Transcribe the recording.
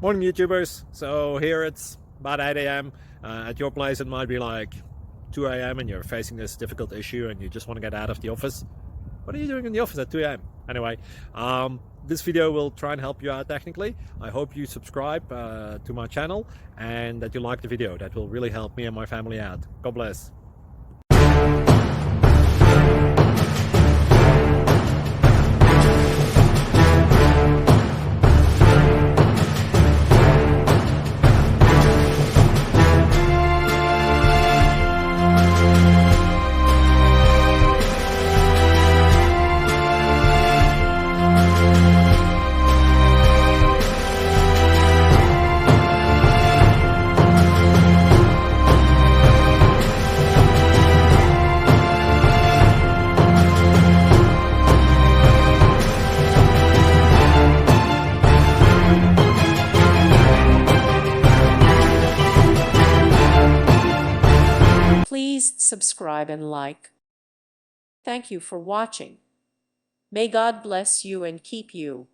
Morning YouTubers. So here it's about 8 a.m. At your place it might be like 2 a.m. and you're facing this difficult issue and you just want to get out of the office. What are you doing in the office at 2 a.m.? Anyway, this video will try and help you out technically. I hope you subscribe to my channel and that you like the video. That will really help me and my family out. God bless. Please subscribe and like. Thank you for watching. May God bless you and keep you.